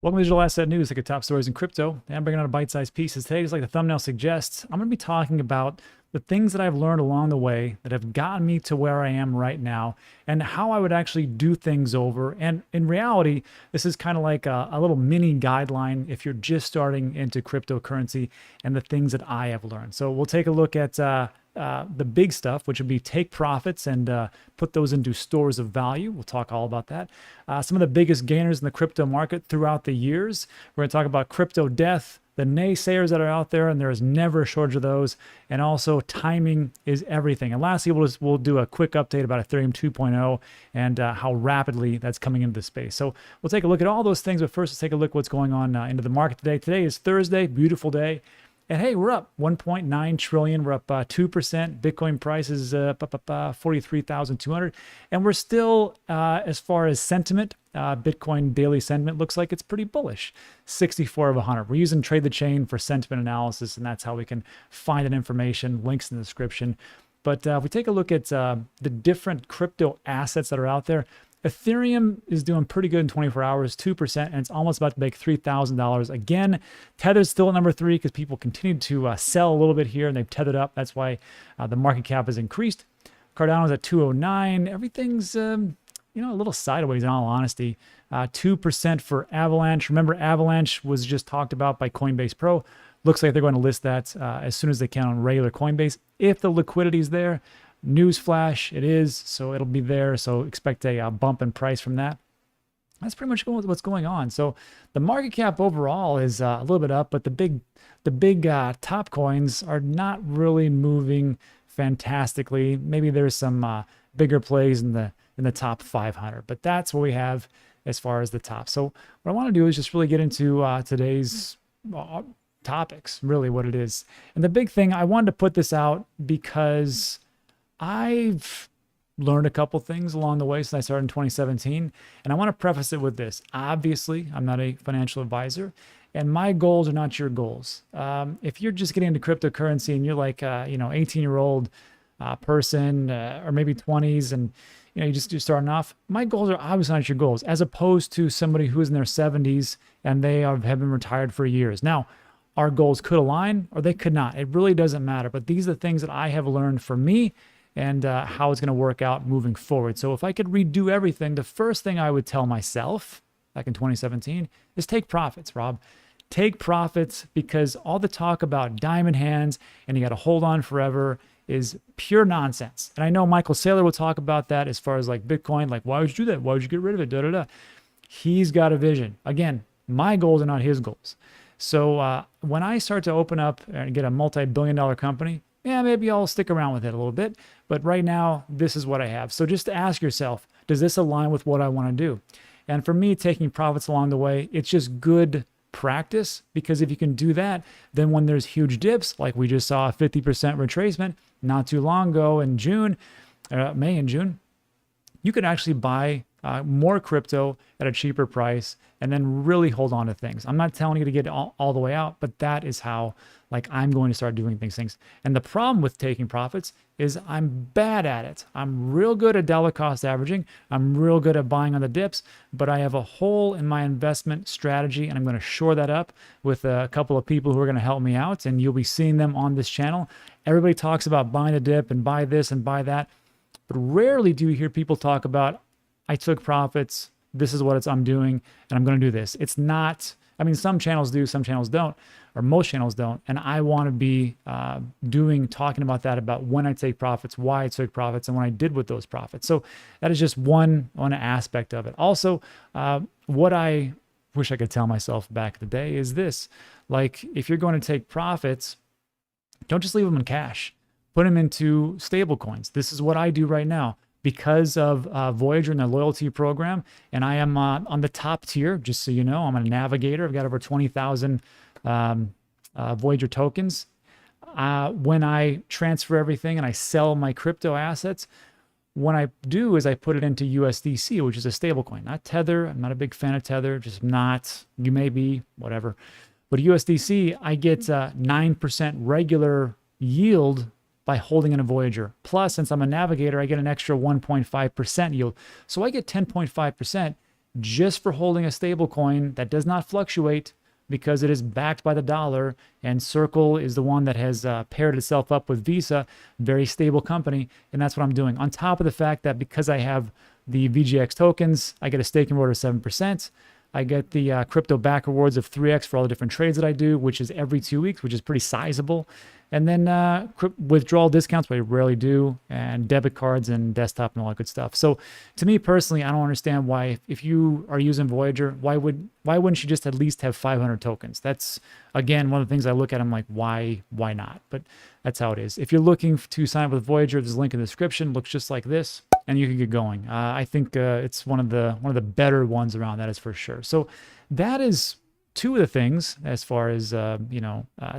Welcome to Digital Asset News, like your top stories in crypto. And I'm bringing out a bite-sized pieces. Today, just like the thumbnail suggests, I'm going to be talking about the things that I've learned along the way that have gotten me to where I am right now and how I would actually do things over. And in reality, this is kind of like a little mini guideline if you're just starting into cryptocurrency and the things that I have learned. So we'll take a look at the big stuff, which would be take profits and put those into stores of value. We'll talk all about that. Some of the biggest gainers in the crypto market throughout the years. We're going to talk about crypto death, the naysayers that are out there, and there is never a shortage of those. And also, timing is everything. And lastly, we'll do a quick update about Ethereum 2.0 and how rapidly that's coming into the space. So we'll take a look at all those things. But first, let's take a look at what's going on into the market today. Today is Thursday, beautiful day. And hey, we're up 1.9 trillion. We're up 2%. Bitcoin price is up 43,200. And we're still, as far as sentiment, Bitcoin daily sentiment looks like it's pretty bullish, 64 of 100. We're using Trade the Chain for sentiment analysis, and that's how we can find that information. Links in the description. But if we take a look at the different crypto assets that are out there, Ethereum is doing pretty good in 24 hours, 2%, and it's almost about to make $3,000. Again, Tether's still at number 3 because people continue to sell a little bit here, and they've tethered up. That's why the market cap has increased. Cardano's at 209. Everything's, a little sideways in all honesty. 2% for Avalanche. Remember, Avalanche was just talked about by Coinbase Pro. Looks like they're going to list that as soon as they can on regular Coinbase. If the liquidity is there, newsflash, it is, so it'll be there. So expect a bump in price from that. That's pretty much what's going on. So the market cap overall is a little bit up, but the big top coins are not really moving fantastically. Maybe there's some bigger plays in the top 500, but that's what we have as far as the top. So what I want to do is just really get into today's topics, really what it is. And the big thing, I wanted to put this out because I've learned a couple things along the way since I started in 2017. And I want to preface it with this. Obviously, I'm not a financial advisor, and my goals are not your goals. If you're just getting into cryptocurrency and you're like, 18-year-old person or maybe 20s, and you're starting off, my goals are obviously not your goals, as opposed to somebody who's in their 70s and they have been retired for years. Now, our goals could align or they could not. It really doesn't matter. But these are the things that I have learned for me and how it's going to work out moving forward. So if I could redo everything, the first thing I would tell myself back in 2017 is take profits, Rob. Take profits, because all the talk about diamond hands and you got to hold on forever is pure nonsense. And I know Michael Saylor will talk about that as far as like Bitcoin, like, why would you do that? Why would you get rid of it? Da, da, da. He's got a vision. Again, my goals are not his goals. So when I start to open up and get a multi-billion-dollar company, yeah, maybe I'll stick around with it a little bit. But right now, this is what I have. So just ask yourself, does this align with what I want to do? And for me, taking profits along the way, it's just good practice, because if you can do that, then when there's huge dips, like we just saw a 50% retracement not too long ago in May and June, you could actually buy more crypto at a cheaper price and then really hold on to things. I'm not telling you to get all the way out, but that is how I'm going to start doing things. And the problem with taking profits is I'm bad at it. I'm real good at dollar cost averaging. I'm real good at buying on the dips, but I have a hole in my investment strategy, and I'm going to shore that up with a couple of people who are going to help me out, and you'll be seeing them on this channel. Everybody talks about buying a dip and buy this and buy that, but rarely do you hear people talk about, I took profits, this is what I'm doing, and I'm going to do this. It's not, some channels do, some channels don't, or most channels don't. And I want to be talking about that, about when I take profits, why I took profits, and what I did with those profits. So that is just one aspect of it. Also, what I wish I could tell myself back in the day is this: if you're going to take profits, don't just leave them in cash. Put them into stable coins. This is what I do right now because of Voyager and their loyalty program. And I am on the top tier, just so you know. I'm a navigator. I've got over 20,000 Voyager tokens. When I transfer everything and I sell my crypto assets, what I do is I put it into USDC, which is a stable coin, not Tether. I'm not a big fan of Tether, just not. You may be, whatever. But USDC, I get 9% regular yield by holding in a Voyager. Plus, since I'm a navigator, I get an extra 1.5% yield. So I get 10.5%. just for holding a stable coin that does not fluctuate because it is backed by the dollar. And Circle is the one that has paired itself up with Visa, very stable company. And that's what I'm doing. On top of the fact that because I have the VGX tokens, I get a staking reward of 7%. I get the crypto back rewards of 3x for all the different trades that I do, which is every 2 weeks, which is pretty sizable. And then withdrawal discounts, which I rarely do, and debit cards and desktop and all that good stuff. So to me personally, I don't understand why, if you are using Voyager, why wouldn't you just at least have 500 tokens? That's, again, one of the things I look at. I'm like, why not? But that's how it is. If you're looking to sign up with Voyager, there's a link in the description. Looks just like this, and you can get going. I think it's one of the better ones around, that is for sure. So that is two of the things as far as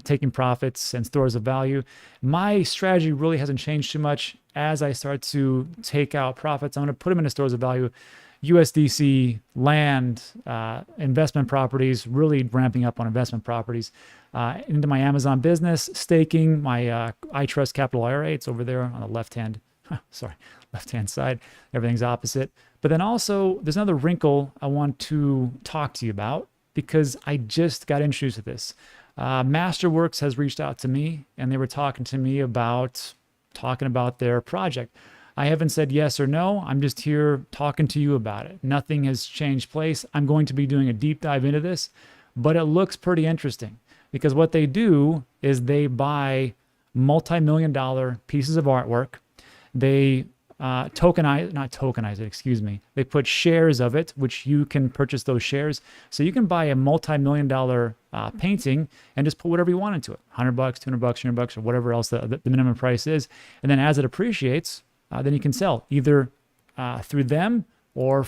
taking profits and stores of value. My strategy really hasn't changed too much. As I start to take out profits, I'm going to put them into stores of value, USDC, land, investment properties, really ramping up on investment properties, into my Amazon business, staking, my iTrust Capital IRA. It's over there on the left-hand side. Everything's opposite. But then also there's another wrinkle I want to talk to you about, because I just got introduced to this. Masterworks has reached out to me, and they were talking about their project. I haven't said yes or no. I'm just here talking to you about it. Nothing has changed place. I'm going to be doing a deep dive into this, but it looks pretty interesting, because what they do is they buy multi-million-dollar pieces of artwork. They not tokenize it, excuse me. They put shares of it, which you can purchase those shares. So you can buy a multi-million-dollar painting and just put whatever you want into it. $100, $200, $300, or whatever else the minimum price is. And then as it appreciates, then you can sell either through them or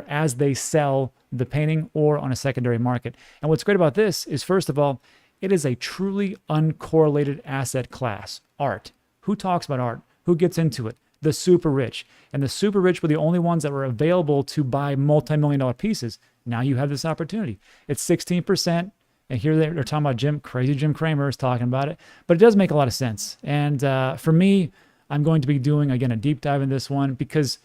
as they sell the painting, or on a secondary market. And what's great about this is, first of all, it is a truly uncorrelated asset class, art. Who talks about art? Who gets into it? The super rich. And the super rich were the only ones that were available to buy multi-million-dollar pieces. Now you have this opportunity. It's 16%. And here they're talking about crazy Jim Cramer is talking about it. But it does make a lot of sense. And for me, I'm going to be doing, again, a deep dive in this one, because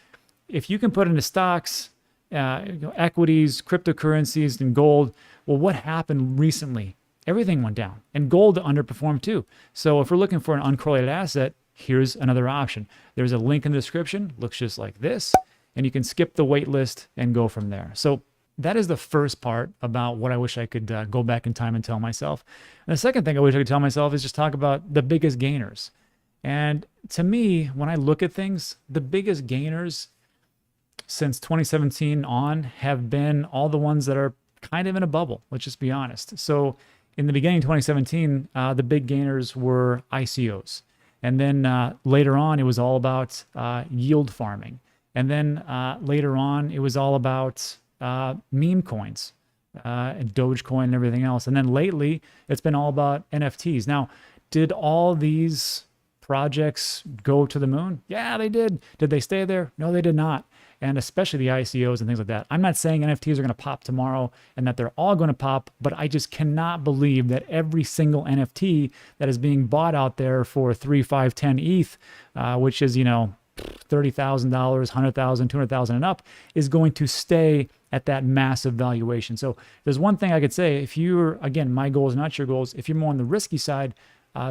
if you can put into stocks, equities, cryptocurrencies, and gold, well, what happened recently? Everything went down. And gold underperformed too. So if we're looking for an uncorrelated asset, here's another option. There's a link in the description, looks just like this, and you can skip the wait list and go from there. So that is the first part about what I wish I could go back in time and tell myself. And the second thing I wish I could tell myself is just talk about the biggest gainers. And to me, when I look at things, the biggest gainers since 2017 on have been all the ones that are kind of in a bubble. Let's just be honest. So in the beginning of 2017, the big gainers were ICOs. And then later on, it was all about yield farming. And then later on, it was all about meme coins, and Dogecoin and everything else. And then lately, it's been all about NFTs. Now, did all these projects go to the moon? Yeah, they did. Did they stay there? No, they did not. And especially the ICOs and things like that. I'm not saying NFTs are going to pop tomorrow and that they're all going to pop, but I just cannot believe that every single NFT that is being bought out there for 3, 5, 10 ETH, which is, $30,000, $100,000, $200,000 and up, is going to stay at that massive valuation. So there's one thing I could say. If you're, again, my goals, not your goals, if you're more on the risky side,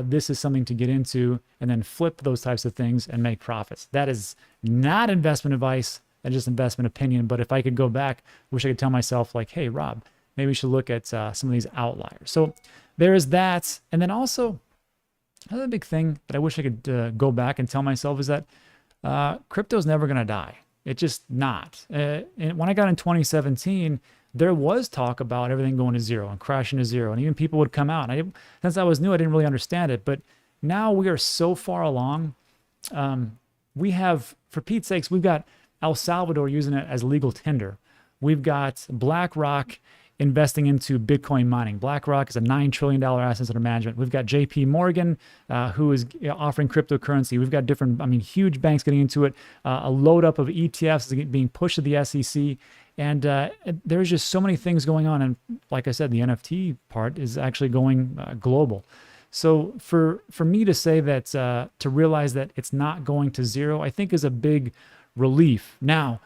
this is something to get into, and then flip those types of things and make profits. That is not investment advice. That's just investment opinion. But if I could go back, wish I could tell myself, like, hey, Rob, maybe we should look at some of these outliers. So there is that. And then also, another big thing that I wish I could go back and tell myself is that crypto is never going to die. It's just not. And when I got in 2017, there was talk about everything going to zero and crashing to zero. And even people would come out. Since I was new, I didn't really understand it. But now we are so far along. We have, for Pete's sakes, we've got El Salvador using it as legal tender. We've got BlackRock investing into Bitcoin mining. BlackRock is a $9 trillion assets under management. We've got JP Morgan, who is offering cryptocurrency. We've got different, huge banks getting into it. A load up of ETFs is being pushed to the SEC. And there's just so many things going on. And like I said, the NFT part is actually going global. So for me to say that, to realize that it's not going to zero, I think is a big relief. Now,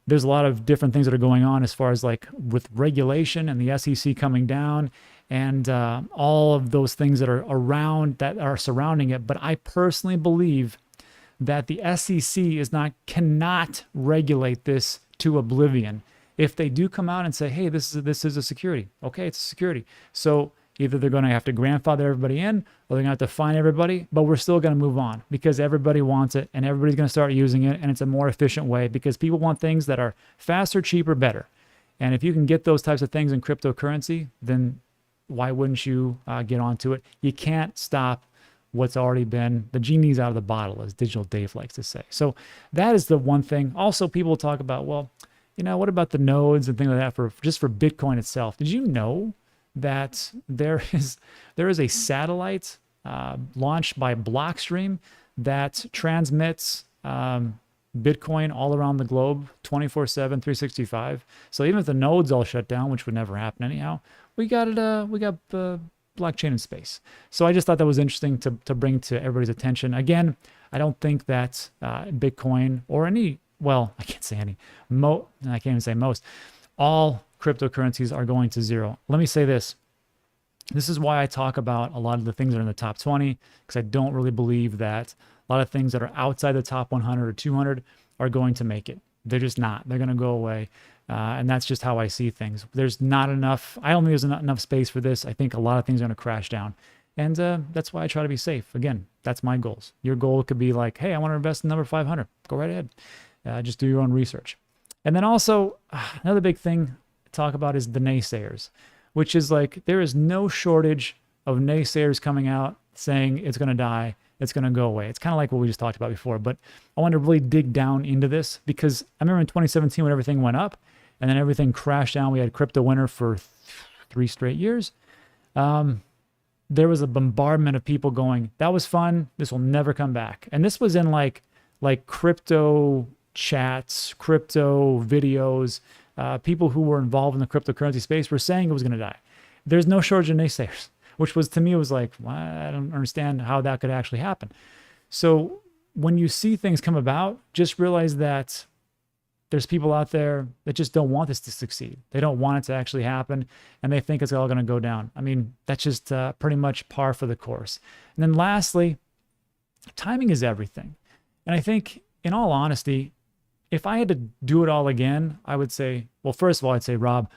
there's a lot of different things that are going on as far as like with regulation and the SEC coming down and all of those things that are around that are surrounding it. But I personally believe that the SEC cannot regulate this to oblivion. If they do come out and say, hey, this is a security, okay, it's a security. So either they're going to have to grandfather everybody in or they're going to have to fine everybody, but we're still going to move on because everybody wants it and everybody's going to start using it, and it's a more efficient way because people want things that are faster, cheaper, better. And if you can get those types of things in cryptocurrency, then why wouldn't you get onto it? You can't stop what's already been, the genie's out of the bottle, as Digital Dave likes to say. So that is the one thing. Also, people talk about, well, what about the nodes and things like that for Bitcoin itself? Did you know that there is a satellite launched by Blockstream that transmits Bitcoin all around the globe 24/7, 365? So even if the nodes all shut down, which would never happen anyhow, we got blockchain in space. So I just thought that was interesting to bring to everybody's attention. Again, I don't think that Bitcoin or I can't say any, I can't even say most, all cryptocurrencies are going to zero. Let me say this. This is why I talk about a lot of the things that are in the top 20, because I don't really believe that a lot of things that are outside the top 100 or 200 are going to make it. They're just not. They're going to go away. And that's just how I see things. There's not enough. I don't think there's not enough space for this. I think a lot of things are going to crash down. And that's why I try to be safe. Again, that's my goals. Your goal could be like, hey, I want to invest in number 500. Go right ahead. Just do your own research. And then also, another big thing to talk about is the naysayers, which is like there is no shortage of naysayers coming out saying it's going to die, it's going to go away. It's kind of like what we just talked about before. But I wanted to really dig down into this because I remember in 2017 when everything went up and then everything crashed down. We had crypto winter for 3 straight years. There was a bombardment of people going, that was fun, this will never come back. And this was in like crypto chats, crypto videos, people who were involved in the cryptocurrency space were saying it was going to die. There's no shortage of naysayers, which was, to me, was like, well, I don't understand how that could actually happen. So when you see things come about, just realize that there's people out there that just don't want this to succeed. They don't want it to actually happen, and they think it's all going to go down. I mean, that's just pretty much par for the course. And then lastly, timing is everything. And I think, in all honesty, if I had to do it all again, I would say, well, first of all, I'd say, Rob,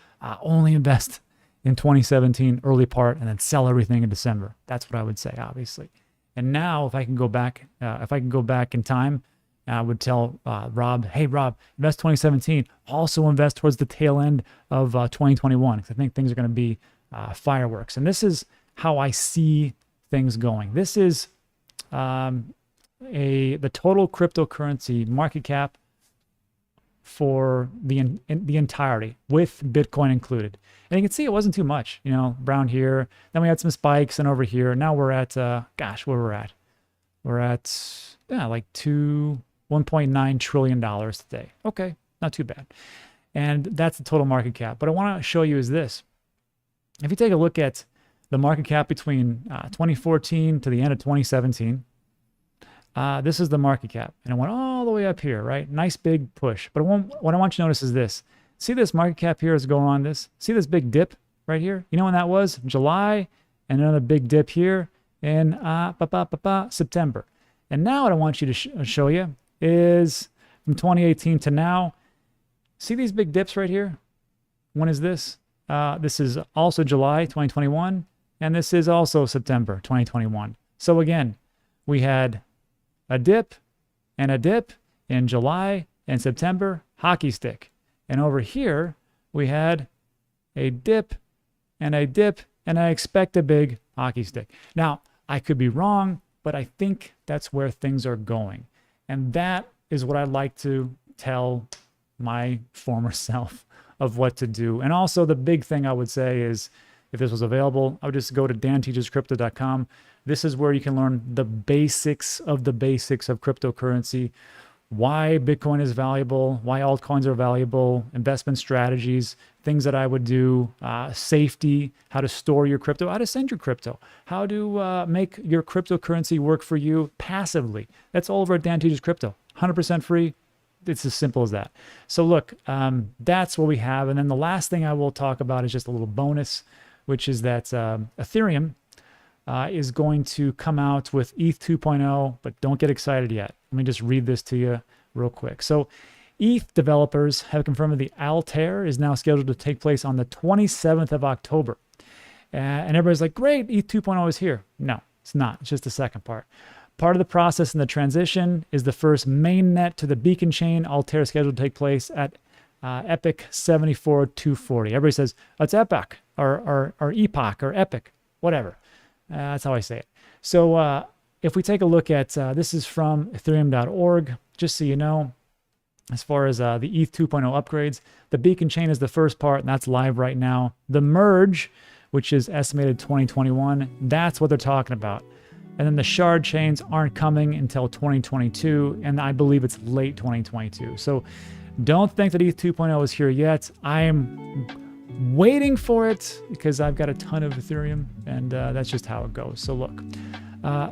only invest in 2017 early part and then sell everything in December. That's what I would say, obviously. And now if I can go back in time, I would tell Rob, hey, Rob, invest 2017. Also invest towards the tail end of 2021 because I think things are going to be fireworks. And this is how I see things going. This is the total cryptocurrency market cap for the entirety with Bitcoin included. And you can see it wasn't too much, around here. Then we had some spikes and over here. Now we're at, where we're at. We're at, like $1.9 trillion today. Okay, not too bad. And that's the total market cap. What I want to show you is this. If you take a look at the market cap between 2014 to the end of 2017, this is the market cap. And it went all the way up here, right? Nice big push. But what I want you to notice is this. See this market cap here is going on this? See this big dip right here? You know when that was? July, and another big dip here in September. And now what I want you to show you is from 2018 to now. See these big dips right here? When is this? This is also July 2021, and this is also September 2021. So again, we had a dip and a dip in July and September, hockey stick. And over here, we had a dip and a dip, and I expect a big hockey stick. Now, I could be wrong, but I think that's where things are going. And that is what I'd like to tell my former self of what to do. And also the big thing I would say is, if this was available, I would just go to danteachescrypto.com. This is where you can learn the basics of cryptocurrency, why Bitcoin is valuable, why altcoins are valuable, investment strategies, things that I would do, safety, how to store your crypto, how to send your crypto, how to make your cryptocurrency work for you passively. That's all over at Dan Teaches Crypto. 100% free. It's as simple as that. So look, that's what we have. And then the last thing I will talk about is just a little bonus, which is that Ethereum is going to come out with ETH 2.0, but don't get excited yet. Let me just read this to you real quick. So ETH developers have confirmed that the Altair is now scheduled to take place on the 27th of October. And everybody's like, great, ETH 2.0 is here. No, it's not. It's just the second part. Part of the process in the transition is the first mainnet to the beacon chain, Altair, scheduled to take place at Epic 74240. Everybody says, it's Epic or Epoch or Epic, whatever. That's how I say it. So if we take a look at, this is from ethereum.org, just so you know, as far as the ETH 2.0 upgrades, the beacon chain is the first part, and that's live right now. The merge, which is estimated 2021, that's what they're talking about. And then the shard chains aren't coming until 2022, and I believe it's late 2022. So don't think that ETH 2.0 is here yet. I am waiting for it because I've got a ton of Ethereum, and that's just how it goes. So look,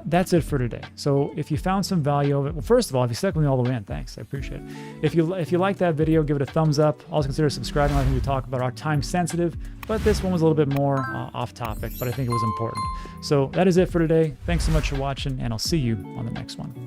that's it for today. So if you found some value of it, well, first of all, if you stuck with me all the way in, thanks, I appreciate it. If you like that video, give it a thumbs up. Also consider subscribing. I think we talk about our time sensitive, but this one was a little bit more off topic, but I think it was important. So that is it for today. Thanks so much for watching, and I'll see you on the next one.